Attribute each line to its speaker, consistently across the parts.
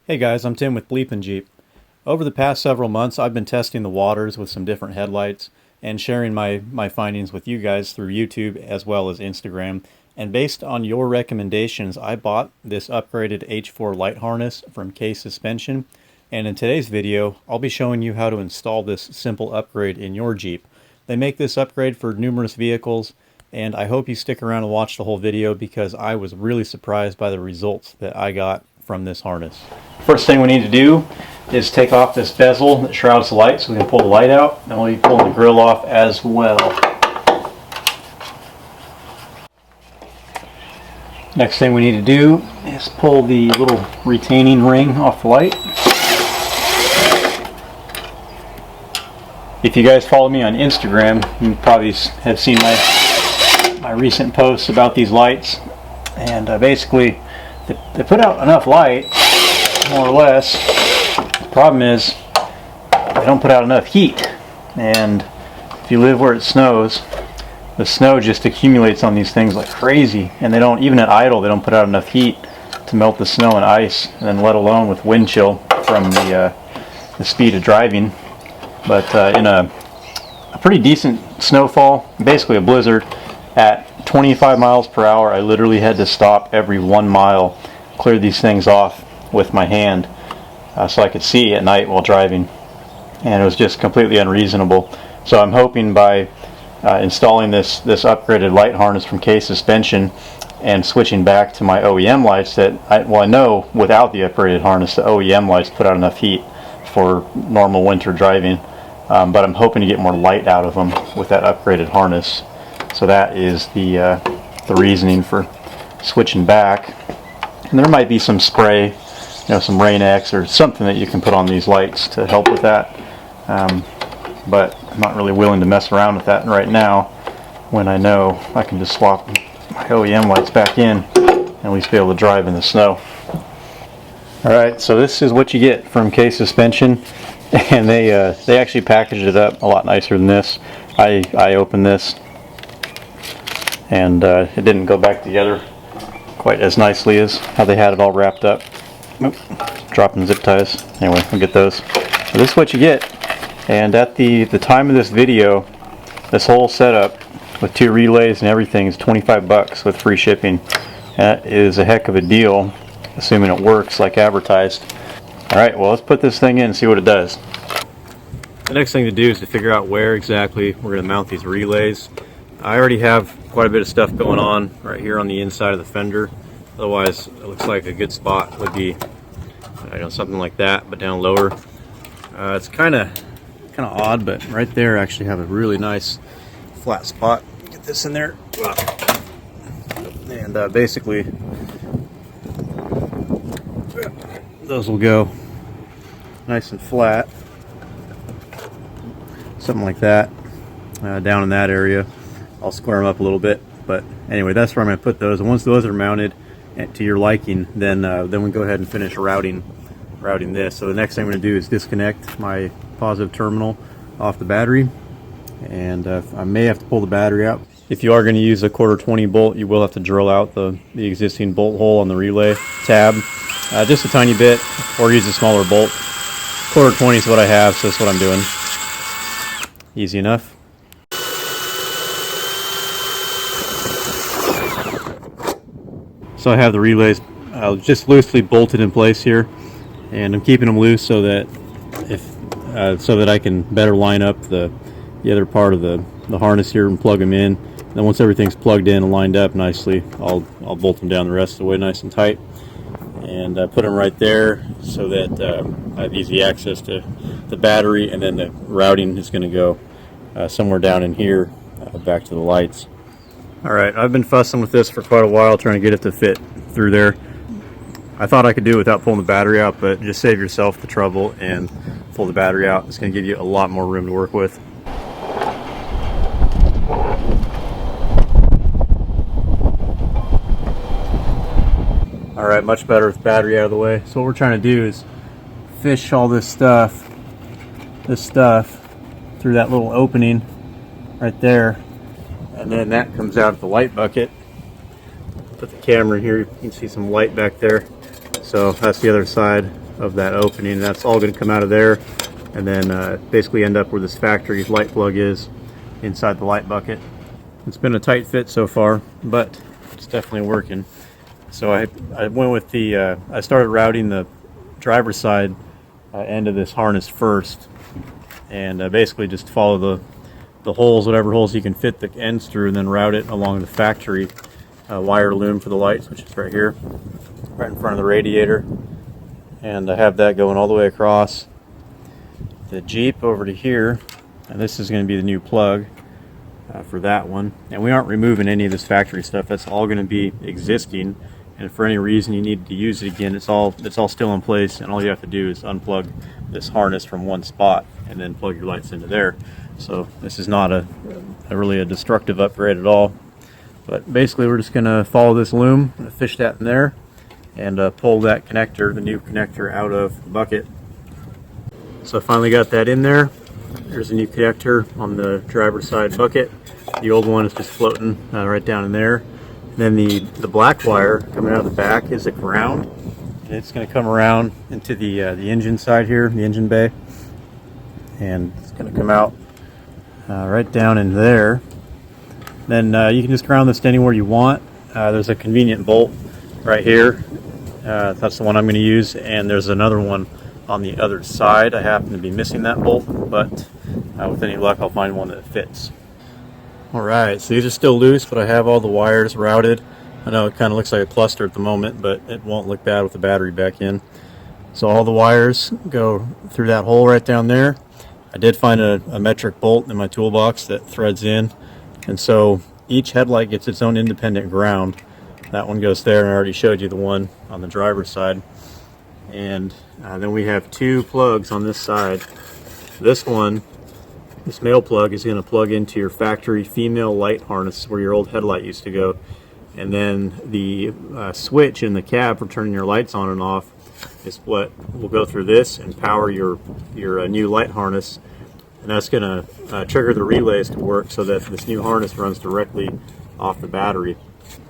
Speaker 1: Hey guys, I'm Tim with BleepinJeep. Over the past several months, I've been testing the waters with some different headlights and sharing my findings with you guys through YouTube as well as Instagram. And based on your recommendations, I bought this upgraded H4 light harness from K Suspension. And in today's video, I'll be showing you how to install this simple upgrade in your Jeep. They make this upgrade for numerous vehicles, and I hope you stick around and watch the whole video because I was really surprised by the results that I got from this harness. First thing we need to do is take off this bezel that shrouds the light so we can pull the light out, and we'll be pulling the grill off as well. Next thing we need to do is pull the little retaining ring off the light. If you guys follow me on Instagram, you probably have seen my recent posts about these lights, and basically they put out enough light, more or less. The problem is they don't put out enough heat, and if you live where it snows, the snow just accumulates on these things like crazy, and they don't, even at idle, they don't put out enough heat to melt the snow and ice, and then let alone with wind chill from the speed of driving. But in a pretty decent snowfall, basically a blizzard, at 25 miles per hour, I literally had to stop every 1 mile, clear these things off with my hand so I could see at night while driving. And it was just completely unreasonable. So I'm hoping by installing this upgraded light harness from K Suspension and switching back to my OEM lights that, I know without the upgraded harness, the OEM lights put out enough heat for normal winter driving. But I'm hoping to get more light out of them with that upgraded harness. So that is the reasoning for switching back. And there might be some spray, some Rain-X or something that you can put on these lights to help with that. But I'm not really willing to mess around with that right now when I know I can just swap my OEM lights back in and at least be able to drive in the snow. Alright, so this is what you get from K Suspension. And they actually packaged it up a lot nicer than this. I opened this, and it didn't go back together quite as nicely as how they had it all wrapped up. Oop, dropping zip ties. Anyway, we'll get those. So this is what you get. And at the time of this video, this whole setup with 2 relays and everything is 25 bucks with free shipping. That is a heck of a deal, assuming it works like advertised. Alright, well, let's put this thing in and see what it does. The next thing to do is to figure out where exactly we're going to mount these relays. I already have quite a bit of stuff going on right here on the inside of the fender. Otherwise, it looks like a good spot would be something like that, but down lower. It's kind of odd, but right there I actually have a really nice flat spot. Get this in there. And basically, those will go nice and flat, something like that, down in that area. I'll square them up a little bit, but anyway, that's where I'm going to put those. And once those are mounted to your liking, then we go ahead and finish routing this. So the next thing I'm going to do is disconnect my positive terminal off the battery, and I may have to pull the battery out. If you are going to use a 1/4 bolt, you will have to drill out the existing bolt hole on the relay tab. Just a tiny bit, or use a smaller bolt. 1/4 is what I have, so that's what I'm doing. Easy enough. So I have the relays just loosely bolted in place here, and I'm keeping them loose so that I can better line up the other part of the harness here and plug them in. And then once everything's plugged in and lined up nicely, I'll bolt them down the rest of the way nice and tight. And put them right there so that I have easy access to the battery, and then the routing is going to go somewhere down in here back to the lights. Alright, I've been fussing with this for quite a while, trying to get it to fit through there. I thought I could do it without pulling the battery out, but just save yourself the trouble and pull the battery out. It's going to give you a lot more room to work with. Alright, much better with battery out of the way. So what we're trying to do is fish all this stuff through that little opening right there, and then that comes out of the light bucket. Put the camera here, you can see some light back there. So that's the other side of that opening, and that's all going to come out of there, and then basically end up where this factory light plug is inside the light bucket. It's been a tight fit so far, but it's definitely working. So I went with the I started routing the driver's side end of this harness first, and basically just follow the holes, whatever holes you can fit the ends through, and then route it along the factory wire loom for the lights, which is right here, right in front of the radiator. And I have that going all the way across the Jeep over to here, and this is going to be the new plug for that one. And we aren't removing any of this factory stuff. That's all going to be existing, and if for any reason you need to use it again, it's all still in place, and all you have to do is unplug this harness from one spot and then plug your lights into there. So this is not really a destructive upgrade at all. But basically we're just going to follow this loom, fish that in there, and pull that connector, the new connector, out of the bucket. So I finally got that in there. There's a new connector on the driver's side bucket. The old one is just floating right down in there. And then the black wire coming out of the back is a ground, and it's going to come around into the engine side here, the engine bay, and it's going to come out right down in there. Then you can just ground this to anywhere you want. There's a convenient bolt right here. That's the one I'm going to use, and there's another one on the other side. I happen to be missing that bolt, but with any luck I'll find one that fits. Alright, so these are still loose, but I have all the wires routed. I know it kind of looks like a cluster at the moment, but it won't look bad with the battery back in. So all the wires go through that hole right down there. I did find a metric bolt in my toolbox that threads in, and so each headlight gets its own independent ground. That one goes there, and I already showed you the one on the driver's side. And then we have two plugs on this side. This one, this male plug, is going to plug into your factory female light harness where your old headlight used to go. And then the switch in the cab for turning your lights on and off is what will go through this and power your new light harness. And that's going to trigger the relays to work so that this new harness runs directly off the battery.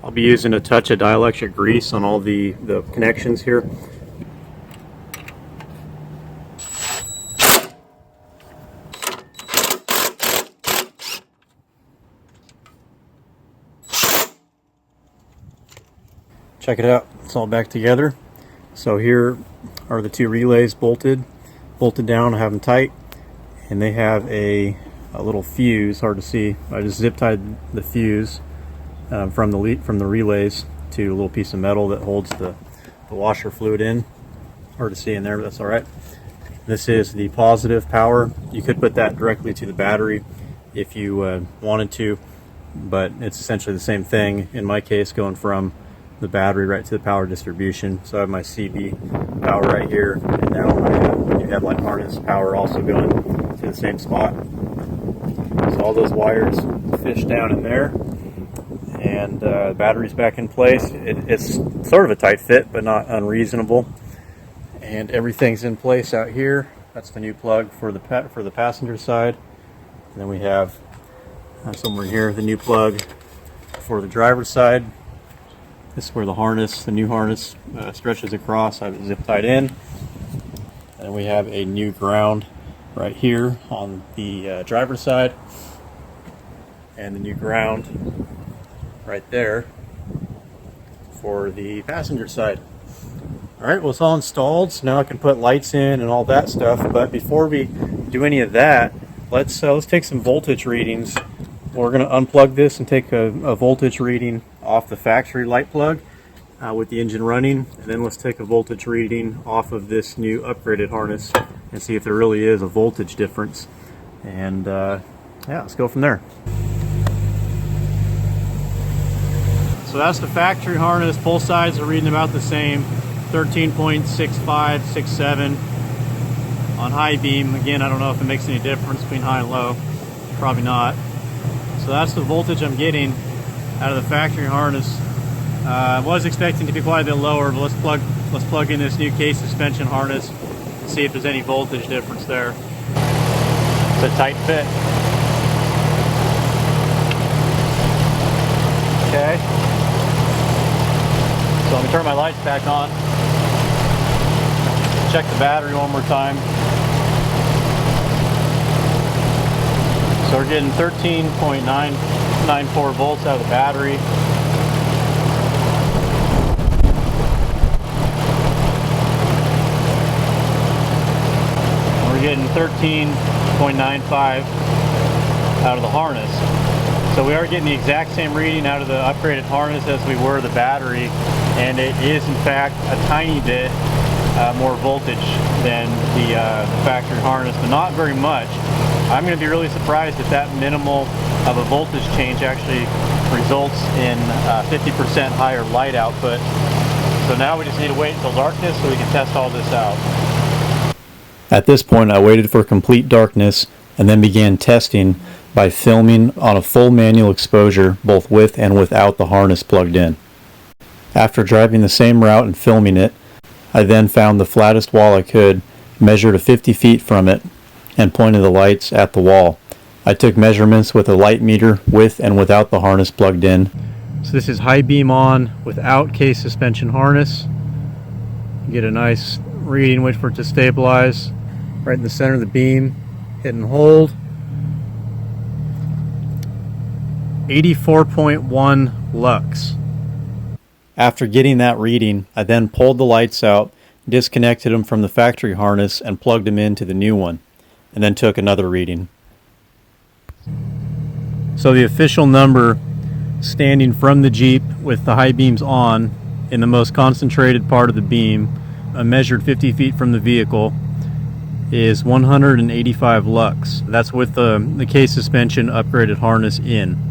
Speaker 1: I'll be using a touch of dielectric grease on all the connections here. Check it out, it's all back together. So here are the two relays bolted down. I have them tight, and they have a little fuse, hard to see. I just zip tied the fuse from the relays to a little piece of metal that holds the washer fluid in. Hard to see in there, but that's all right. This is the positive power. You could put that directly to the battery if you wanted to, but it's essentially the same thing. In my case, going from the battery right to the power distribution. So I have my CB power right here, and now my new headlight harness power also going to the same spot. So all those wires fish down in there, and the battery's back in place. It's sort of a tight fit, but not unreasonable. And everything's in place out here. That's the new plug for the passenger side. And then we have somewhere here the new plug for the driver's side. This is where the new harness stretches across. I have it zip tied in. And we have a new ground right here on the driver's side, and the new ground right there for the passenger side. Alright, well, it's all installed, so now I can put lights in and all that stuff. But before we do any of that, let's take some voltage readings. We're going to unplug this and take a voltage reading off the factory light plug with the engine running, and then let's take a voltage reading off of this new upgraded harness and see if there really is a voltage difference. And yeah, let's go from there. So that's the factory harness. Both sides are reading about the same, 13.65, 67 on high beam. Again, I don't know if it makes any difference between high and low. Probably not. So that's the voltage I'm getting out of the factory harness. I was expecting to be quite a bit lower, but let's plug in this new case suspension harness and see if there's any voltage difference there. It's a tight fit. Okay. So let me turn my lights back on. check the battery one more time. So we're getting 13.994 volts out of the battery. We're getting 13.95 out of the harness. So we are getting the exact same reading out of the upgraded harness as we were the battery, and it is in fact a tiny bit more voltage than the factory harness, but not very much. I'm going to be really surprised if that minimal of a voltage change actually results in 50% higher light output. So now we just need to wait until darkness so we can test all this out.
Speaker 2: At this point, I waited for complete darkness and then began testing by filming on a full manual exposure, both with and without the harness plugged in. After driving the same route and filming it, I then found the flattest wall I could, measured 50 feet from it, and pointed the lights at the wall. I took measurements with a light meter with and without the harness plugged in.
Speaker 1: So this is high beam on without case suspension harness. You get a nice reading, wait for it to stabilize. Right in the center of the beam, hit and hold. 84.1 lux.
Speaker 2: After getting that reading, I then pulled the lights out, disconnected them from the factory harness, and plugged them into the new one, and then took another reading.
Speaker 1: So the official number standing from the Jeep with the high beams on in the most concentrated part of the beam, measured 50 feet from the vehicle, is 185 lux. That's with the case suspension upgraded harness in.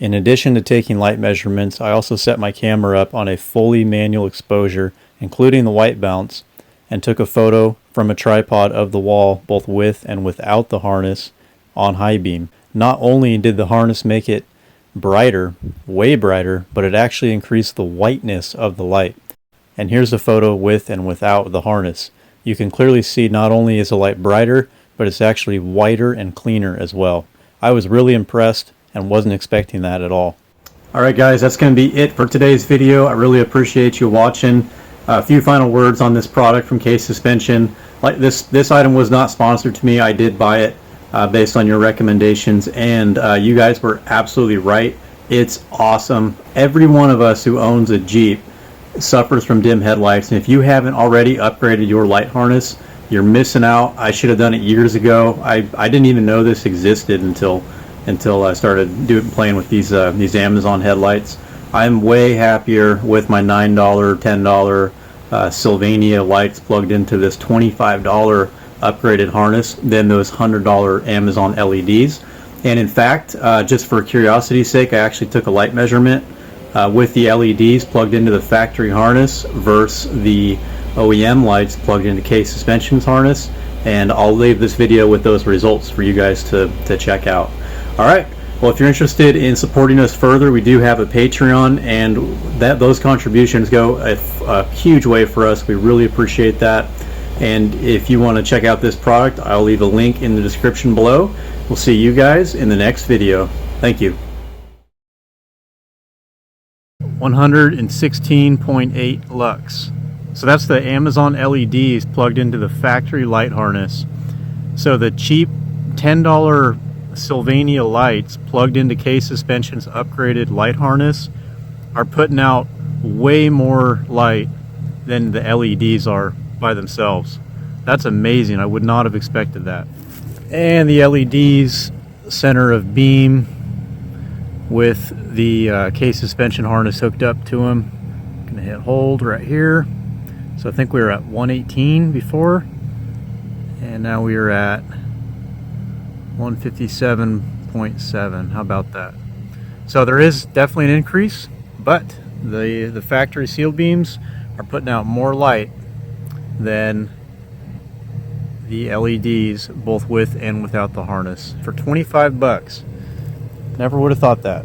Speaker 2: In addition to taking light measurements, I also set my camera up on a fully manual exposure, including the white balance, and took a photo from a tripod of the wall, both with and without the harness, on high beam. Not only did the harness make it brighter, way brighter, but it actually increased the whiteness of the light. And here's a photo with and without the harness. You can clearly see not only is the light brighter, but it's actually whiter and cleaner as well. I was really impressed and wasn't expecting that at all.
Speaker 1: Alright guys, that's going to be it for today's video. I really appreciate you watching. A few final words on this product from Case Suspension. Like this item was not sponsored to me. I did buy it based on your recommendations, and you guys were absolutely right. It's awesome. Every one of us who owns a Jeep suffers from dim headlights, and if you haven't already upgraded your light harness, you're missing out. I should have done it years ago. I didn't even know this existed until I started playing with these Amazon headlights. I'm way happier with my $9, $10 Sylvania lights plugged into this $25 upgraded harness than those $100 Amazon LEDs. And in fact, just for curiosity's sake, I actually took a light measurement with the LEDs plugged into the factory harness versus the OEM lights plugged into Case Suspension's harness, and I'll leave this video with those results for you guys to check out. Alright, well, if you're interested in supporting us further, we do have a Patreon, and those contributions go a huge way for us. We really appreciate that. And if you want to check out this product, I'll leave a link in the description below. We'll see you guys in the next video. Thank you. 116.8 lux. So that's the Amazon LEDs plugged into the factory light harness. So the cheap $10 Sylvania lights plugged into Case Suspension's upgraded light harness are putting out way more light than the LEDs are by themselves. That's amazing. I would not have expected that. And the LEDs center of beam with the Case Suspension harness hooked up to them. Gonna hit hold right here. So I think we were at 118 before, and now we are at 157.7. How about that? So there is definitely an increase, but the factory seal beams are putting out more light than the LEDs, both with and without the harness, for 25 bucks. Never would have thought that.